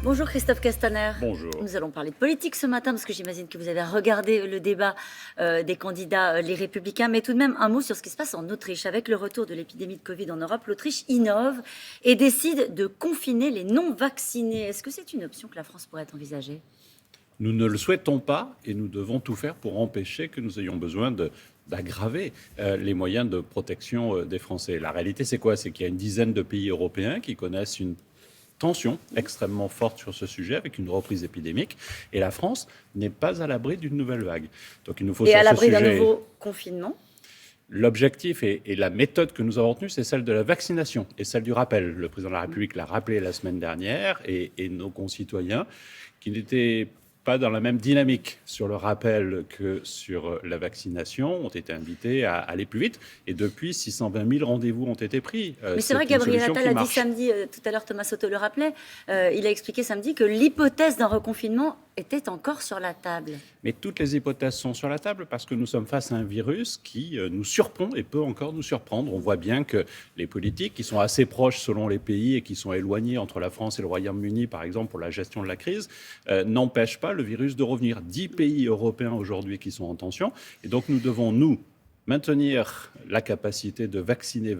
Bonjour Christophe Castaner. Bonjour. Nous allons parler de politique ce matin parce que j'imagine que vous avez regardé le débat des candidats les Républicains. Mais tout de même un mot sur ce qui se passe en Autriche. Avec le retour de l'épidémie de Covid en Europe, l'Autriche innove et décide de confiner les non-vaccinés. Est-ce que c'est une option que la France pourrait envisager ? Nous ne le souhaitons pas et nous devons tout faire pour empêcher que nous ayons besoin d'aggraver les moyens de protection des Français. La réalité, c'est quoi ? C'est qu'il y a une dizaine de pays européens qui connaissent une tension extrêmement forte sur ce sujet avec une reprise épidémique et la France n'est pas à l'abri d'une nouvelle vague. Donc il nous faut et sur à ce l'abri d'un sujet... nouveau confinement ? L'objectif et la méthode que nous avons retenue, c'est celle de la vaccination et celle du rappel. Le président de la République l'a rappelé la semaine dernière et nos concitoyens qui n'étaient pas dans la même dynamique sur le rappel que sur la vaccination, ont été invités à aller plus vite. Et depuis, 620 000 rendez-vous ont été pris. Mais c'est vrai que Gabriel Attal a dit samedi, tout à l'heure Thomas Soto le rappelait, il a expliqué samedi que l'hypothèse d'un reconfinement était encore sur la table. Mais toutes les hypothèses sont sur la table parce que nous sommes face à un virus qui nous surprend et peut encore nous surprendre. On voit bien que les politiques qui sont assez proches selon les pays et qui sont éloignés entre la France et le Royaume-Uni, par exemple, pour la gestion de la crise, n'empêchent pas le virus de revenir. 10 pays européens aujourd'hui qui sont en tension. Et donc nous devons, nous, maintenir la capacité de vacciner.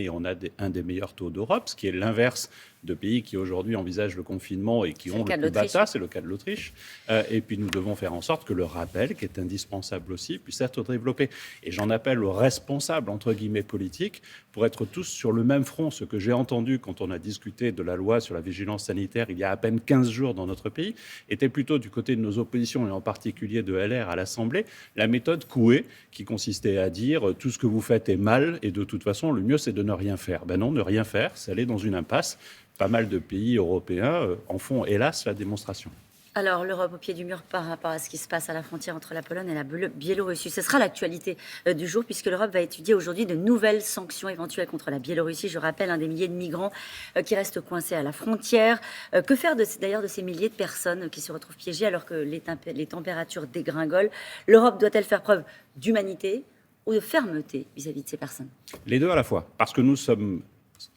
Et on a un des meilleurs taux d'Europe, ce qui est l'inverse de pays qui aujourd'hui envisagent le confinement et qui ont le plus bas tas, c'est le cas de l'Autriche. Et puis nous devons faire en sorte que le rappel, qui est indispensable aussi, puisse être développé. Et j'en appelle aux responsables, entre guillemets, politiques, pour être tous sur le même front. Ce que j'ai entendu quand on a discuté de la loi sur la vigilance sanitaire il y a à peine 15 jours dans notre pays, était plutôt du côté de nos oppositions, et en particulier de LR à l'Assemblée, la méthode Coué, qui consistait à dire tout ce que vous faites est mal et de toute façon, le mieux, c'est de ne rien faire. Ben non, ne rien faire, c'est aller dans une impasse. Pas mal de pays européens en font, hélas, la démonstration. Alors, l'Europe au pied du mur par rapport à ce qui se passe à la frontière entre la Pologne et la Biélorussie. Ce sera l'actualité du jour puisque l'Europe va étudier aujourd'hui de nouvelles sanctions éventuelles contre la Biélorussie. Je rappelle, un des milliers de migrants qui restent coincés à la frontière. Que faire d'ailleurs de ces milliers de personnes qui se retrouvent piégées alors que les températures dégringolent ? L'Europe doit-elle faire preuve d'humanité ou de fermeté vis-à-vis de ces personnes ? Les deux à la fois, parce que nous sommes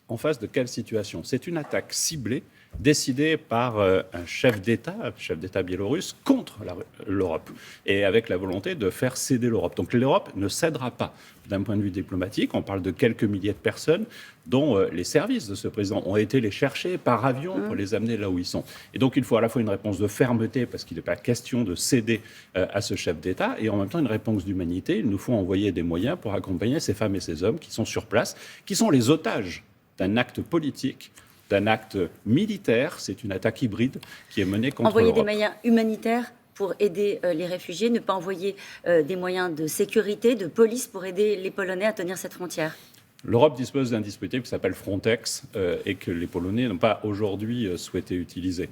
en face de quelle situation ? C'est une attaque ciblée décidée par un chef d'État biélorusse contre l'Europe et avec la volonté de faire céder l'Europe. Donc l'Europe ne cédera pas d'un point de vue diplomatique. On parle de quelques milliers de personnes dont les services de ce président ont été les chercher par avion pour les amener là où ils sont. Et donc il faut à la fois une réponse de fermeté parce qu'il n'est pas question de céder à ce chef d'État et en même temps une réponse d'humanité. Il nous faut envoyer des moyens pour accompagner ces femmes et ces hommes qui sont sur place, qui sont les otages d'un acte politique, d'un acte militaire. C'est une attaque hybride qui est menée contre l'Europe. Envoyer des moyens humanitaires pour aider les réfugiés, ne pas envoyer des moyens de sécurité, de police pour aider les Polonais à tenir cette frontière. L'Europe dispose d'un dispositif qui s'appelle Frontex et que les Polonais n'ont pas aujourd'hui souhaité utiliser.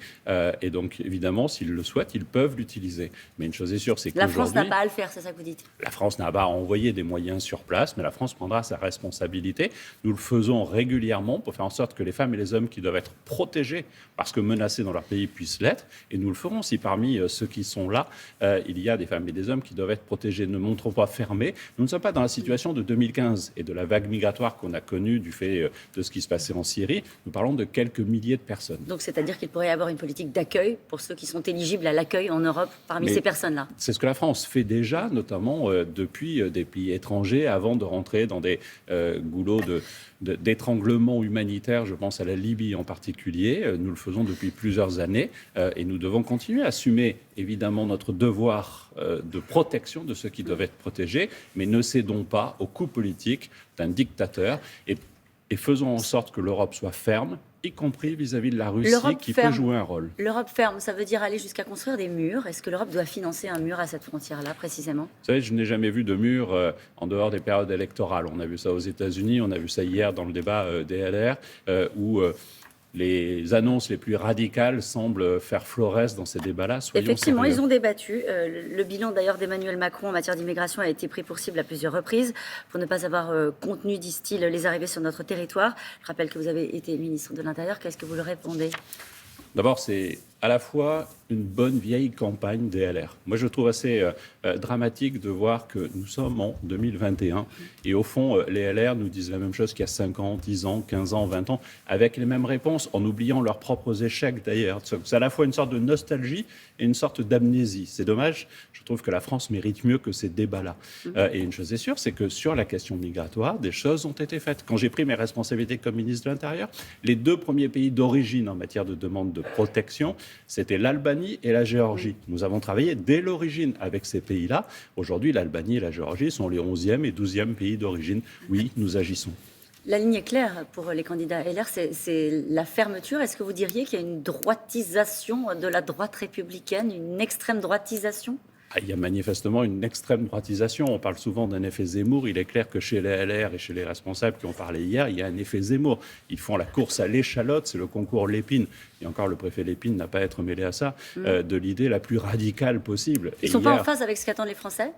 Et donc, évidemment, s'ils le souhaitent, ils peuvent l'utiliser. Mais une chose est sûre, c'est que la France n'a pas à le faire, c'est ça que vous dites ? La France n'a pas à envoyer des moyens sur place, mais la France prendra sa responsabilité. Nous le faisons régulièrement pour faire en sorte que les femmes et les hommes qui doivent être protégés parce que menacés dans leur pays puissent l'être. Et nous le ferons si parmi ceux qui sont là, il y a des femmes et des hommes qui doivent être protégés. Ne montrons pas fermés. Nous ne sommes pas dans la situation de 2015 et de la vague migratoire qu'on a connue du fait de ce qui se passait en Syrie. Nous parlons de quelques milliers de personnes. Donc, c'est-à-dire qu'il pourrait y avoir une politique d'accueil pour ceux qui sont éligibles à l'accueil en Europe parmi ces personnes-là. C'est ce que la France fait déjà, notamment depuis des pays étrangers, avant de rentrer dans des goulots d'étranglement humanitaire. Je pense à la Libye en particulier. Nous le faisons depuis plusieurs années et nous devons continuer à assumer évidemment notre devoir de protection de ceux qui doivent être protégés, mais ne cédons pas au coup politique d'un dictateur et faisons en sorte que l'Europe soit ferme, y compris vis-à-vis de la Russie qui peut jouer un rôle. L'Europe ferme, ça veut dire aller jusqu'à construire des murs. Est-ce que l'Europe doit financer un mur à cette frontière-là, précisément ? Vous savez, je n'ai jamais vu de mur en dehors des périodes électorales. On a vu ça aux États-Unis, on a vu ça hier dans le débat des LR, où les annonces les plus radicales semblent faire florès dans ces débats-là. Effectivement, ils ont débattu. Le bilan d'ailleurs d'Emmanuel Macron en matière d'immigration a été pris pour cible à plusieurs reprises pour ne pas avoir contenu, disent-ils, les arrivées sur notre territoire. Je rappelle que vous avez été ministre de l'Intérieur. Qu'est-ce que vous leur répondez ? D'abord, c'est à la fois une bonne vieille campagne des LR. Moi, je trouve assez dramatique de voir que nous sommes en 2021 et au fond, les LR nous disent la même chose qu'il y a 5 ans, 10 ans, 15 ans, 20 ans, avec les mêmes réponses, en oubliant leurs propres échecs d'ailleurs. C'est à la fois une sorte de nostalgie et une sorte d'amnésie. C'est dommage, je trouve que la France mérite mieux que ces débats-là. Et une chose est sûre, c'est que sur la question migratoire, des choses ont été faites. Quand j'ai pris mes responsabilités comme ministre de l'Intérieur, les 2 premiers pays d'origine en matière de demande de protection, c'était l'Albanie et la Géorgie. Nous avons travaillé dès l'origine avec ces pays-là. Aujourd'hui, l'Albanie et la Géorgie sont les 11e et 12e pays d'origine. Oui, nous agissons. La ligne est claire pour les candidats LR, c'est la fermeture. Est-ce que vous diriez qu'il y a une droitisation de la droite républicaine, une extrême droitisation ? Il y a manifestement une extrême droitisation. On parle souvent d'un effet Zemmour. Il est clair que chez les LR et chez les responsables qui ont parlé hier, il y a un effet Zemmour. Ils font la course à l'échalote, c'est le concours Lépine. Et encore, le préfet Lépine n'a pas à être mêlé à ça, de l'idée la plus radicale possible. Ils ne sont pas en phase avec ce qu'attendent les Français ?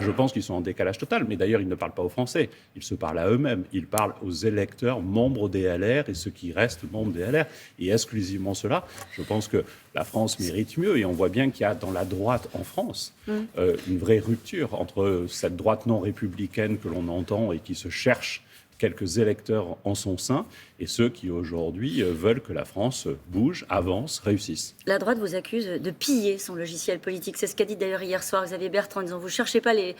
Je pense qu'ils sont en décalage total, mais d'ailleurs, ils ne parlent pas aux Français. Ils se parlent à eux-mêmes. Ils parlent aux électeurs membres des LR et ceux qui restent membres des LR. Et exclusivement cela, je pense que la France mérite mieux. Et on voit bien qu'il y a dans la droite en France une vraie rupture entre cette droite non républicaine que l'on entend et qui se cherche quelques électeurs en son sein et ceux qui aujourd'hui veulent que la France bouge, avance, réussisse. La droite vous accuse de piller son logiciel politique. C'est ce qu'a dit d'ailleurs hier soir Xavier Bertrand en disant vous ne cherchez pas les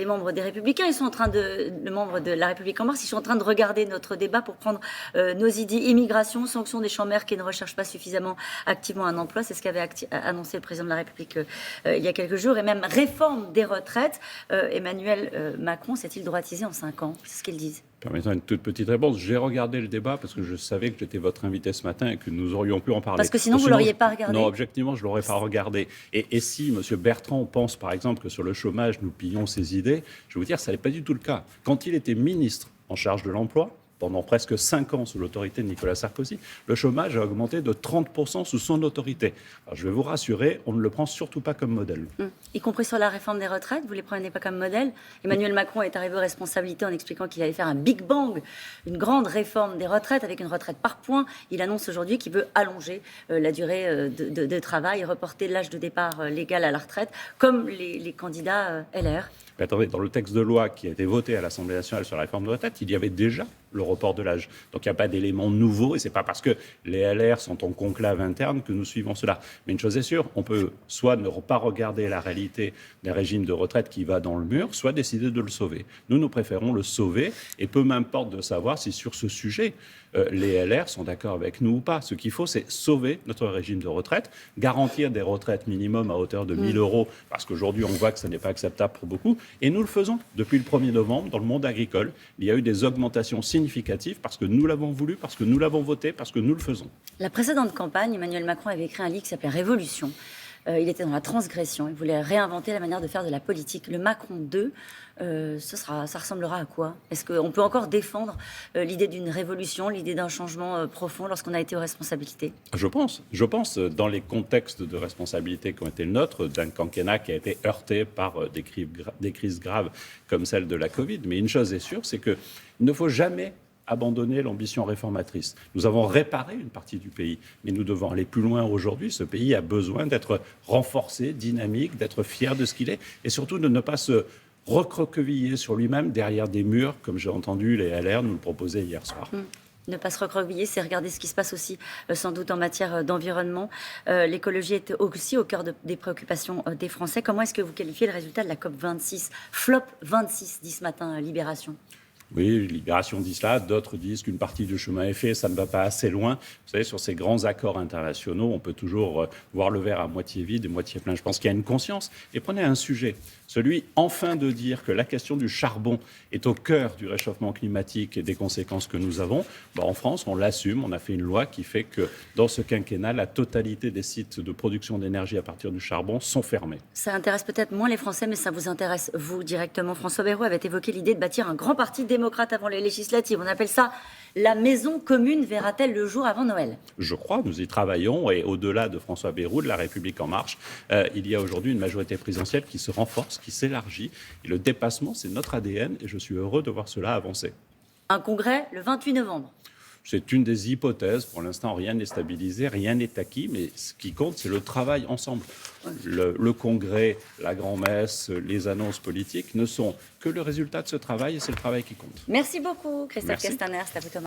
membres des Républicains, ils sont en train les membres de La République En Marche, ils sont en train de regarder notre débat pour prendre nos idées. Immigration, sanction des chômeurs qui ne recherchent pas suffisamment activement un emploi, c'est ce qu'avait annoncé le président de la République il y a quelques jours, et même réforme des retraites. Emmanuel Macron s'est-il droitisé en 5 ans ? C'est ce qu'ils disent. Permettez une toute petite réponse. J'ai regardé le débat parce que je savais que j'étais votre invité ce matin et que nous aurions pu en parler. Parce que sinon, vous ne l'auriez pas regardé. Non, objectivement, je ne l'aurais pas regardé. Et si M. Bertrand pense, par exemple, que sur le chômage, nous pillons ses idées, je vais vous dire, ça n'est pas du tout le cas. Quand il était ministre en charge de l'emploi, pendant presque 5 ans sous l'autorité de Nicolas Sarkozy, le chômage a augmenté de 30% sous son autorité. Alors, je vais vous rassurer, on ne le prend surtout pas comme modèle. Y compris sur la réforme des retraites, vous ne les prenez pas comme modèle. Emmanuel Macron est arrivé aux responsabilités en expliquant qu'il allait faire un Big Bang, une grande réforme des retraites avec une retraite par points. Il annonce aujourd'hui qu'il veut allonger la durée de travail, reporter l'âge de départ légal à la retraite, comme les candidats LR. Mais attendez, dans le texte de loi qui a été voté à l'Assemblée nationale sur la réforme de retraite, il y avait déjà le report de l'âge. Donc il n'y a pas d'élément nouveau et ce n'est pas parce que les LR sont en conclave interne que nous suivons cela. Mais une chose est sûre, on peut soit ne pas regarder la réalité d'un régime de retraite qui va dans le mur, soit décider de le sauver. Nous préférons le sauver et peu m'importe de savoir si sur ce sujet, les LR sont d'accord avec nous ou pas. Ce qu'il faut, c'est sauver notre régime de retraite, garantir des retraites minimum à hauteur de 1 000 euros, parce qu'aujourd'hui, on voit que ça n'est pas acceptable pour beaucoup. Et nous le faisons. Depuis le 1er novembre, dans le monde agricole, il y a eu des augmentations significatives parce que nous l'avons voulu, parce que nous l'avons voté, parce que nous le faisons. La précédente campagne, Emmanuel Macron avait écrit un livre qui s'appelait Révolution. Il était dans la transgression. Il voulait réinventer la manière de faire de la politique. Le Macron 2, ça ressemblera à quoi ? Est-ce qu'on peut encore défendre l'idée d'une révolution, l'idée d'un changement profond lorsqu'on a été aux responsabilités ? Je pense, dans les contextes de responsabilité qui ont été le nôtre, d'un quinquennat qui a été heurté par des crises graves comme celle de la Covid. Mais une chose est sûre, c'est qu'il ne faut jamais abandonner l'ambition réformatrice. Nous avons réparé une partie du pays, mais nous devons aller plus loin aujourd'hui. Ce pays a besoin d'être renforcé, dynamique, d'être fier de ce qu'il est, et surtout de ne pas se recroqueviller sur lui-même derrière des murs, comme j'ai entendu les LR nous le proposer hier soir. Ne pas se recroqueviller, c'est regarder ce qui se passe aussi, sans doute en matière d'environnement. L'écologie est aussi au cœur des préoccupations des Français. Comment est-ce que vous qualifiez le résultat de la COP26 ? Flop 26, dit ce matin Libération. Oui, Libération dit cela, d'autres disent qu'une partie du chemin est fait, ça ne va pas assez loin. Vous savez, sur ces grands accords internationaux, on peut toujours voir le verre à moitié vide et moitié plein. Je pense qu'il y a une conscience. Et prenez un sujet, celui enfin de dire que la question du charbon est au cœur du réchauffement climatique et des conséquences que nous avons. En France, on l'assume, on a fait une loi qui fait que dans ce quinquennat, la totalité des sites de production d'énergie à partir du charbon sont fermés. Ça intéresse peut-être moins les Français, mais ça vous intéresse, vous, directement. François Bayrou avait évoqué l'idée de bâtir un grand parti démocrate avant les législatives. On appelle ça la maison commune. Verra-t-elle le jour avant Noël ? Je crois, nous y travaillons. Et au-delà de François Bayrou, de La République En Marche, il y a aujourd'hui une majorité présidentielle qui se renforce, qui s'élargit. Et le dépassement, c'est notre ADN. Et je suis heureux de voir cela avancer. Un congrès le 28 novembre. C'est une des hypothèses. Pour l'instant, rien n'est stabilisé, rien n'est acquis, mais ce qui compte, c'est le travail ensemble. Le Congrès, la grand-messe, les annonces politiques ne sont que le résultat de ce travail et c'est le travail qui compte. Merci beaucoup, Christophe Merci. Castaner. C'est à vous, Thomas.